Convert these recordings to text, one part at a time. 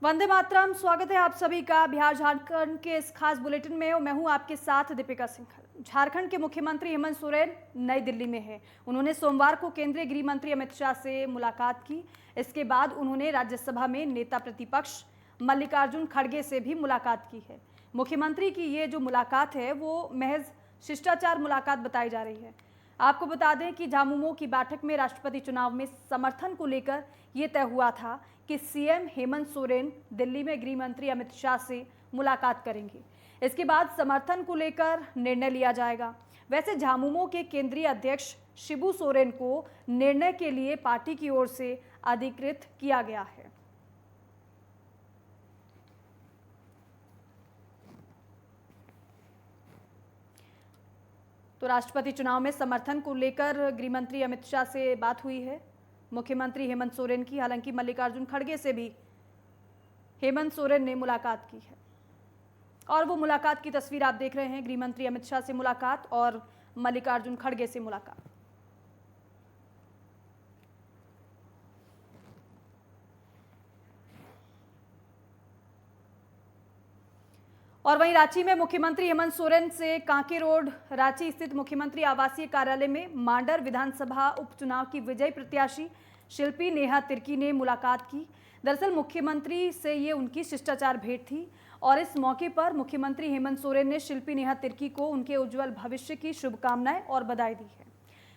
वंदे मातरम। स्वागत है आप सभी का बिहार झारखंड के इस खास बुलेटिन में। मैं हूं आपके साथ दीपिका सिंघल। झारखंड के मुख्यमंत्री हेमंत सोरेन नई दिल्ली में हैं। उन्होंने सोमवार को केंद्रीय गृह मंत्री अमित शाह से मुलाकात की। इसके बाद उन्होंने राज्यसभा में नेता प्रतिपक्ष मल्लिकार्जुन खड़गे से भी मुलाकात की है। मुख्यमंत्री की ये जो मुलाकात है वो महज शिष्टाचार मुलाकात बताई जा रही है। आपको बता दें कि झामुमो की बैठक में राष्ट्रपति चुनाव में समर्थन को लेकर यह तय हुआ था कि सीएम हेमंत सोरेन दिल्ली में गृह मंत्री अमित शाह से मुलाकात करेंगे। इसके बाद समर्थन को लेकर निर्णय लिया जाएगा। वैसे झामुमो के केंद्रीय अध्यक्ष शिबू सोरेन को निर्णय के लिए पार्टी की ओर से अधिकृत किया गया है। तो राष्ट्रपति चुनाव में समर्थन को लेकर गृह मंत्री अमित शाह से बात हुई है मुख्यमंत्री हेमंत सोरेन की। हालांकि मल्लिकार्जुन खड़गे से भी हेमंत सोरेन ने मुलाकात की है और वो मुलाकात की तस्वीर आप देख रहे हैं। गृह मंत्री अमित शाह से मुलाकात और मल्लिकार्जुन खड़गे से मुलाकात। और वहीं रांची में मुख्यमंत्री हेमंत सोरेन से कांके रोड रांची स्थित मुख्यमंत्री आवासीय कार्यालय में मांडर विधानसभा उपचुनाव की विजयी प्रत्याशी शिल्पी नेहा तिर्की ने मुलाकात की। दरअसल मुख्यमंत्री से ये उनकी शिष्टाचार भेंट थी और इस मौके पर मुख्यमंत्री हेमंत सोरेन ने शिल्पी नेहा तिर्की को उनके उज्जवल भविष्य की शुभकामनाएं और बधाई दी है।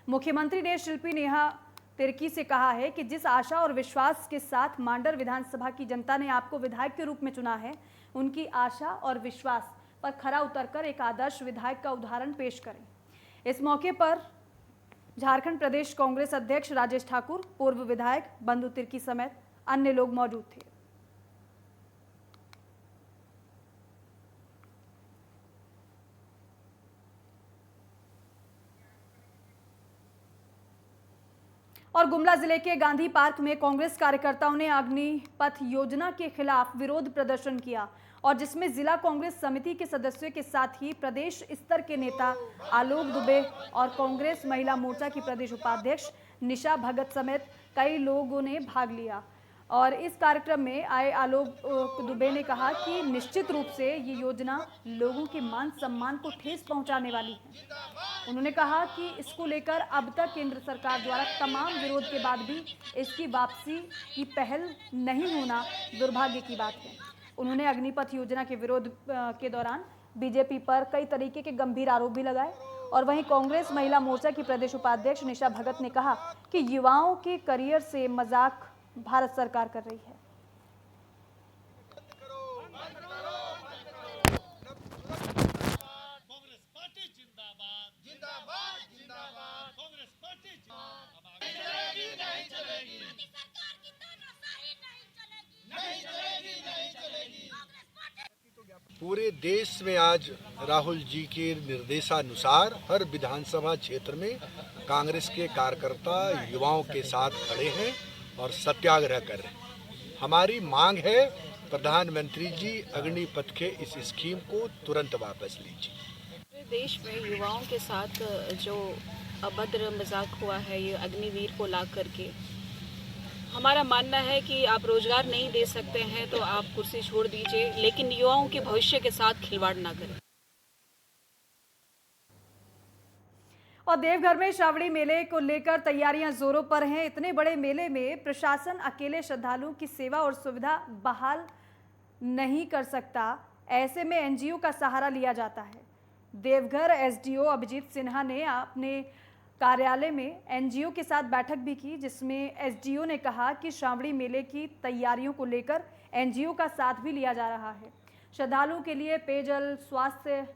मुख्यमंत्री ने शिल्पी नेहा तिर्की से कहा है कि जिस आशा और विश्वास के साथ मांडर विधानसभा की जनता ने आपको विधायक के रूप में चुना है, उनकी आशा और विश्वास पर खरा उतरकर एक आदर्श विधायक का उदाहरण पेश करें। इस मौके पर झारखंड प्रदेश कांग्रेस अध्यक्ष राजेश ठाकुर, पूर्व विधायक बंधु तिर्की समेत अन्य लोग मौजूद थे। और गुमला जिले के गांधी पार्क में कांग्रेस कार्यकर्ताओं ने अग्निपथ योजना के खिलाफ विरोध प्रदर्शन किया और जिसमें जिला कांग्रेस समिति के सदस्यों के साथ ही प्रदेश स्तर के नेता आलोक दुबे और कांग्रेस महिला मोर्चा की प्रदेश उपाध्यक्ष निशा भगत समेत कई लोगों ने भाग लिया। और इस कार्यक्रम में आए आलोक दुबे ने कहा कि निश्चित रूप से ये योजना लोगों के मान सम्मान को ठेस पहुंचाने वाली है। उन्होंने कहा कि इसको लेकर अब तक केंद्र सरकार द्वारा तमाम विरोध के बाद भी इसकी वापसी की पहल नहीं होना दुर्भाग्य की बात है। उन्होंने अग्निपथ योजना के विरोध के दौरान बीजेपी पर कई तरीके के गंभीर आरोप भी लगाए। और वहीं कांग्रेस महिला मोर्चा की प्रदेश उपाध्यक्ष निशा भगत ने कहा कि युवाओं के करियर से मजाक भारत सरकार कर रही है। पूरे देश में आज राहुल जी के निर्देशानुसार हर विधानसभा क्षेत्र में कांग्रेस के कार्यकर्ता युवाओं के साथ खड़े हैं और सत्याग्रह कर रहे हैं। हमारी मांग है प्रधानमंत्री जी अग्निपथ के इस स्कीम को तुरंत वापस लीजिए। देश में युवाओं के साथ जो अभद्र मजाक हुआ है, ये अग्निवीर को ला करके, हमारा मानना है कि आप रोजगार नहीं दे सकते हैं तो आप कुर्सी छोड़ दीजिए, लेकिन युवाओं के भविष्य के साथ खिलवाड़ ना करें। और देवघर में श्रावणी मेले को लेकर तैयारियां जोरों पर हैं। इतने बड़े मेले में प्रशासन अकेले श्रद्धालुओं की सेवा और सुविधा बहाल नहीं कर सकता। ऐसे में एनजीओ का सहारा लिया जाता है। देवघर एसडीओ अभिजीत सिन्हा ने अपने कार्यालय में एनजीओ के साथ बैठक भी की, जिसमें एसडीओ ने कहा कि श्रावणी मेले की तैयारियों को लेकर एनजीओ का साथ भी लिया जा रहा है। श्रद्धालुओं के लिए पेयजल, स्वास्थ्य,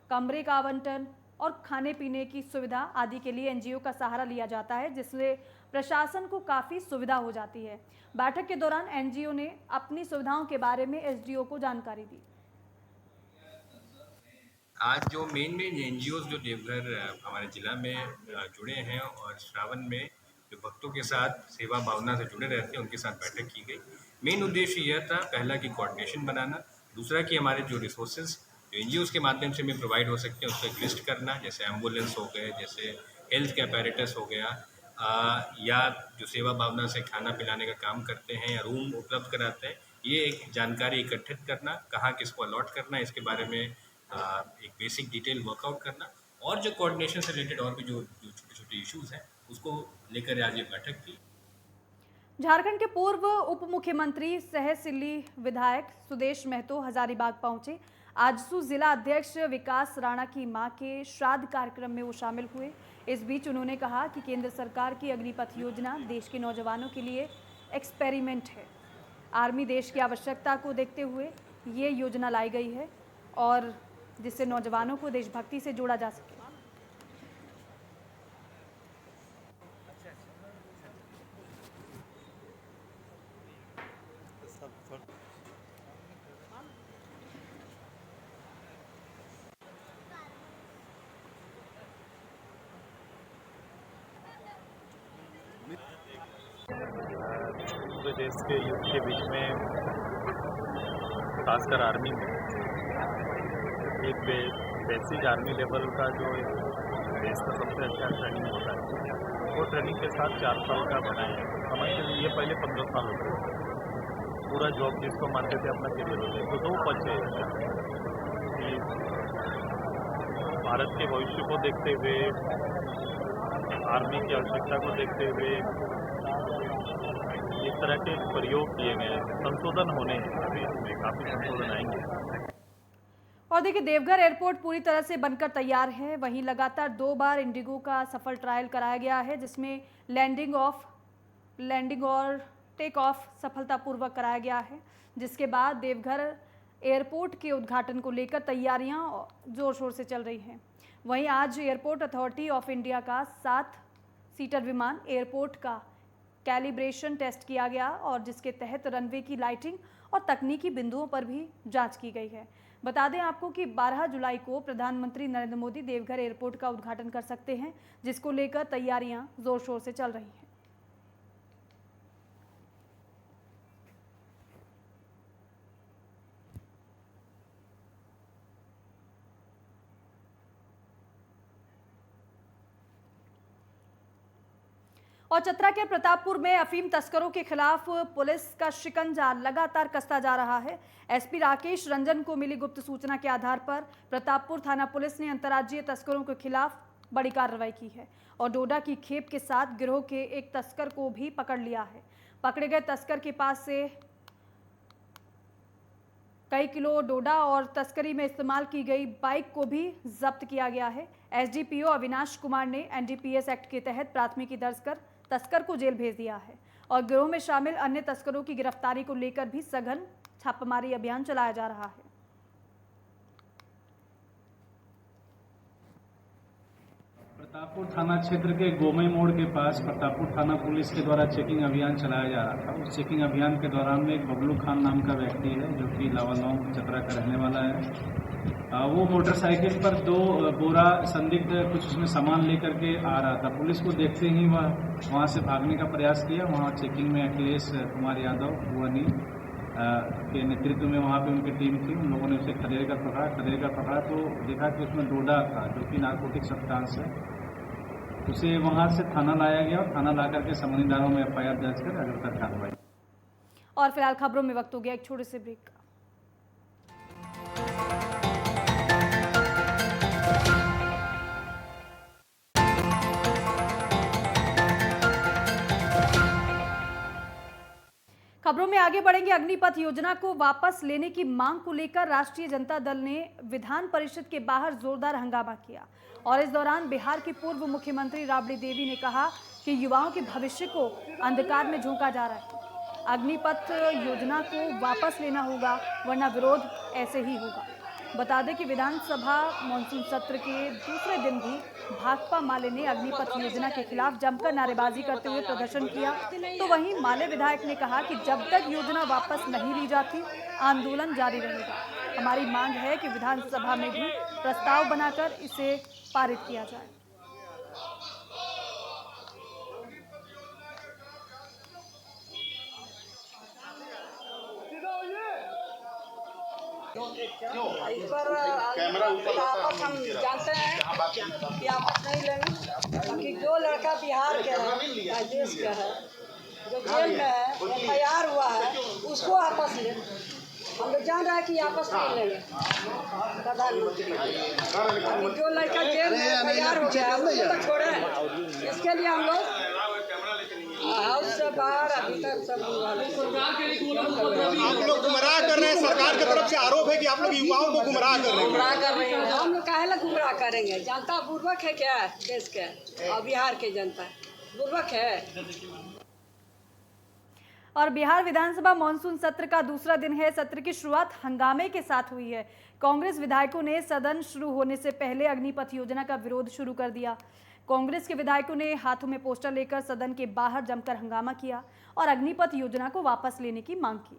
कमरे का आवंटन और खाने पीने की सुविधा आदि के लिए एनजीओ का सहारा लिया जाता है, जिससे प्रशासन को काफ़ी सुविधा हो जाती है। बैठक के दौरान एनजीओ ने अपनी सुविधाओं के बारे में एसडीओ को जानकारी दी। आज जो मेन एनजीओ जो देवघर हमारे ज़िला में जुड़े हैं और श्रावण में जो भक्तों के साथ सेवा भावना से जुड़े रहते हैं, उनके साथ बैठक की गई। मेन उद्देश्य यह था, पहला कि कोऑर्डिनेशन बनाना, दूसरा कि हमारे जो रिसोर्सेज जो एनजीओ के माध्यम से हमें प्रोवाइड हो सकते हैं उसका एक लिस्ट करना, जैसे एम्बुलेंस हो गए, जैसे हेल्थ के अपैरेटस हो गया, या जो सेवा भावना से खाना पिलाने का काम करते हैं या रूम उपलब्ध कराते हैं, ये एक जानकारी एकत्रित करना, कहाँ किसको अलॉट करना, इसके बारे में एक बेसिक डिटेल वर्कआउट करना, और जो कोऑर्डिनेशन से रिलेटेड और भी जो छोटे छोटे इश्यूज हैं उसको लेकर आज ये बैठक की। झारखंड के पूर्व उप मुख्यमंत्री सह सिल्ली विधायक सुदेश महतो हजारीबाग पहुंचे। आजसू जिला अध्यक्ष विकास राणा की मां के श्राद्ध कार्यक्रम में वो शामिल हुए। इस बीच उन्होंने कहा कि केंद्र सरकार की अग्निपथ योजना देश के नौजवानों के लिए एक्सपेरिमेंट है। आर्मी देश की आवश्यकता को देखते हुए ये योजना लाई गई है और जिससे नौजवानों को देशभक्ति से जोड़ा जा सके। पूरे देश के युद्ध के बीच में खासकर आर्मी में एक बेसिक आर्मी लेवल का जो देश का सबसे अच्छा ट्रेनिंग होता है, वो ट्रेनिंग के साथ 4 साल का बनाए। समझ के ये पहले 15 साल होते थे, पूरा जॉब जिसको मानते थे अपना करियर होते, तो 2 पक्ष है कि भारत के भविष्य को देखते हुए, आर्मी की आवश्यकता को देखते हुए इस तरह के प्रयोग किए गए, संशोधन होने हैं, अभी इसमें काफ़ी संशोधन आएंगे। और देखिए, देवघर एयरपोर्ट पूरी तरह से बनकर तैयार है। वहीं लगातार 2 बार इंडिगो का सफल ट्रायल कराया गया है, जिसमें लैंडिंग और टेक ऑफ सफलतापूर्वक कराया गया है, जिसके बाद देवघर एयरपोर्ट के उद्घाटन को लेकर तैयारियां जोर शोर से चल रही हैं। वहीं आज एयरपोर्ट अथॉरिटी ऑफ इंडिया का 7 सीटर विमान एयरपोर्ट का कैलिब्रेशन टेस्ट किया गया और जिसके तहत रनवे की लाइटिंग और तकनीकी बिंदुओं पर भी जांच की गई है। बता दें आपको कि 12 जुलाई को प्रधानमंत्री नरेंद्र मोदी देवघर एयरपोर्ट का उद्घाटन कर सकते हैं, जिसको लेकर तैयारियां जोर शोर से चल रही हैं। और चतरा के प्रतापपुर में अफीम तस्करों के खिलाफ पुलिस का शिकंजा लगातार कसता जा रहा है। एसपी राकेश रंजन को मिली गुप्त सूचना के आधार पर प्रतापपुर थाना पुलिस ने अंतर्राज्यीय तस्करों के खिलाफ बड़ी कार्रवाई की है और डोडा की खेप के साथ गिरोह के एक तस्कर को भी पकड़ लिया है। पकड़े गए तस्कर के पास से कई किलो डोडा और तस्करी में इस्तेमाल की गई बाइक को भी जब्त किया गया है। एसडीपीओ अविनाश कुमार ने एनडीपीएस एक्ट के तहत प्राथमिकी दर्ज कर तस्कर को जेल भेज दिया है और गिरोह में शामिल अन्य तस्करों की गिरफ्तारी को लेकर भी सघन छापामारी अभियान चलाया जा रहा है। प्रतापपुर थाना क्षेत्र के गोमई मोड़ के पास प्रतापपुर थाना पुलिस के द्वारा चेकिंग अभियान चलाया जा रहा था। उस चेकिंग अभियान के दौरान में एक बबलू खान नाम का व्यक्ति है जो कि लावालौंग चतरा का रहने वाला है। वो मोटरसाइकिल पर 2 बोरा संदिग्ध कुछ उसमें सामान लेकर के आ रहा था। पुलिस को देखते ही वह वहां से भागने का प्रयास किया। वहां चेकिंग में अखिलेश कुमार यादव भुवनी के नेतृत्व में वहां पे उनकी टीम थी। उन लोगों ने उसे खदेड़ कर पकड़ा तो देखा कि उसमें डोडा था जो कि नारकोटिक सब्सटेंस है। उसे वहां से थाना लाया गया और थाना ला करके समन्वय धाराओं में एफआईआर दर्ज कर आगे तक कार्रवाई। और फिलहाल खबरों में वक्त हो गया एक छोटे से ब्रेक का। खबरों में आगे बढ़ेंगे। अग्निपथ योजना को वापस लेने की मांग को लेकर राष्ट्रीय जनता दल ने विधान परिषद के बाहर जोरदार हंगामा किया और इस दौरान बिहार की पूर्व मुख्यमंत्री राबड़ी देवी ने कहा कि युवाओं के भविष्य को अंधकार में झोंका जा रहा है। अग्निपथ योजना को वापस लेना होगा वरना विरोध ऐसे ही होगा। बता दें कि विधानसभा मानसून सत्र के दूसरे दिन भी भाकपा माले ने अग्निपथ योजना के खिलाफ जमकर नारेबाजी करते हुए प्रदर्शन किया। तो वहीं माले विधायक ने कहा कि जब तक योजना वापस नहीं ली जाती आंदोलन जारी रहेगा। हमारी मांग है कि विधानसभा में भी प्रस्ताव बनाकर इसे पारित किया जाए। इस पर आपस हम जानते हैं कि आपस नहीं लेंगे, क्योंकि जो लड़का बिहार के है, देश के है, जो जेल में है, FIR हुआ है उसको वापस ले। हम लोग जान रहे हैं कि वापस नहीं लेंगे प्रधानमंत्री। अभी जो लड़का जेल में FIR हो गया है उसको तो छोड़े हैं। इसके लिए हम लोग हाउस से बाहर अभी तक सब आप लोग गुमराह कर रहे हैं। सरकार की तरफ से आरोप है कि आप लोग युवाओं को गुमराह कर रहे हैं। गुमराह कर रहे हैं। हम लोग काहे ला गुमराह करेंगे? जनता बुर्बक है क्या देश के और बिहार के जनता बुर्बक है। और बिहार विधानसभा मॉनसून सत्र का दूसरा दिन है। सत्र की शुरुआत हंगामे के साथ हुई है। कांग्रेस विधायकों ने सदन शुरू होने से पहले अग्निपथ योजना का विरोध शुरू कर दिया। कांग्रेस के विधायकों ने हाथों में पोस्टर लेकर सदन के बाहर जमकर हंगामा किया और अग्निपथ योजना को वापस लेने की मांग की।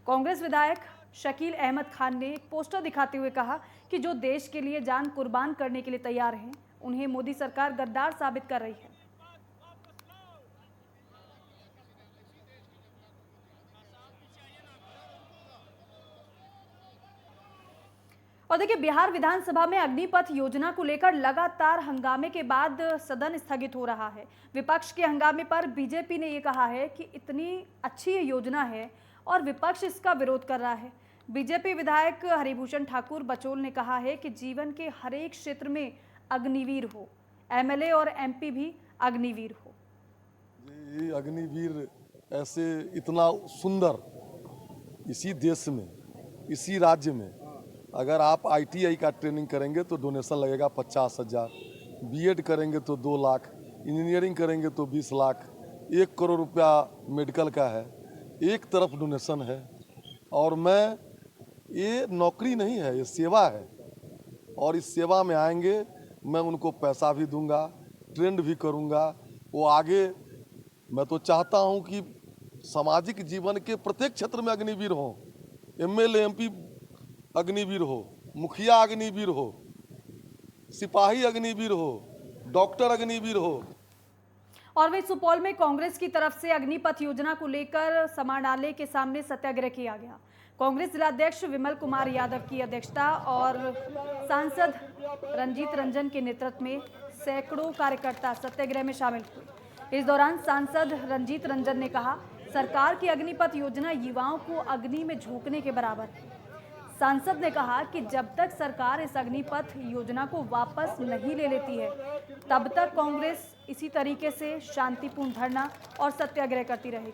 कांग्रेस विधायक शकील अहमद खान ने पोस्टर दिखाते हुए कहा कि जो देश के लिए जान कुर्बान करने के लिए तैयार हैं, उन्हें मोदी सरकार गद्दार साबित कर रही है। और देखिए, बिहार विधानसभा में अग्निपथ योजना को लेकर लगातार हंगामे के बाद सदन स्थगित हो रहा है। विपक्ष के हंगामे पर बीजेपी ने ये कहा है कि इतनी अच्छी ये योजना है और विपक्ष इसका विरोध कर रहा है। बीजेपी विधायक हरिभूषण ठाकुर बचौल ने कहा है कि जीवन के हर एक क्षेत्र में अग्निवीर हो, एमएलए और एमपी भी अग्निवीर हो। ये अग्निवीर ऐसे इतना सुंदर इसी देश में, इसी राज्य में अगर आप ITI का ट्रेनिंग करेंगे तो डोनेशन लगेगा 50,000, B.Ed करेंगे तो 2 लाख, इंजीनियरिंग करेंगे तो 20 लाख, 1 करोड़ रुपया मेडिकल का है। एक तरफ डोनेशन है और ये नौकरी नहीं है, ये सेवा है और इस सेवा में आएंगे, मैं उनको पैसा भी दूंगा, ट्रेंड भी करूंगा। वो आगे, मैं तो चाहता हूं कि सामाजिक जीवन के प्रत्येक क्षेत्र में अग्निवीर हो, MLA MP अग्निवीर हो, मुखिया अग्निवीर हो, सिपाही अग्निवीर हो, डॉक्टर अग्निवीर हो। और वही सुपौल में कांग्रेस की तरफ से अग्निपथ योजना को लेकर समाहरणालय के सामने सत्याग्रह किया गया। कांग्रेस जिलाध्यक्ष विमल कुमार यादव की अध्यक्षता और सांसद रंजीत रंजन के नेतृत्व में सैकड़ों कार्यकर्ता सत्याग्रह में शामिल हुए। इस दौरान सांसद रंजीत रंजन ने कहा, सरकार की अग्निपथ योजना युवाओं को अग्नि में झोंकने के बराबर है। सांसद ने कहा कि जब तक सरकार इस अग्निपथ योजना को वापस नहीं ले लेती है, तब तक कांग्रेस इसी तरीके से शांतिपूर्ण धरना और सत्याग्रह करती रहेगी।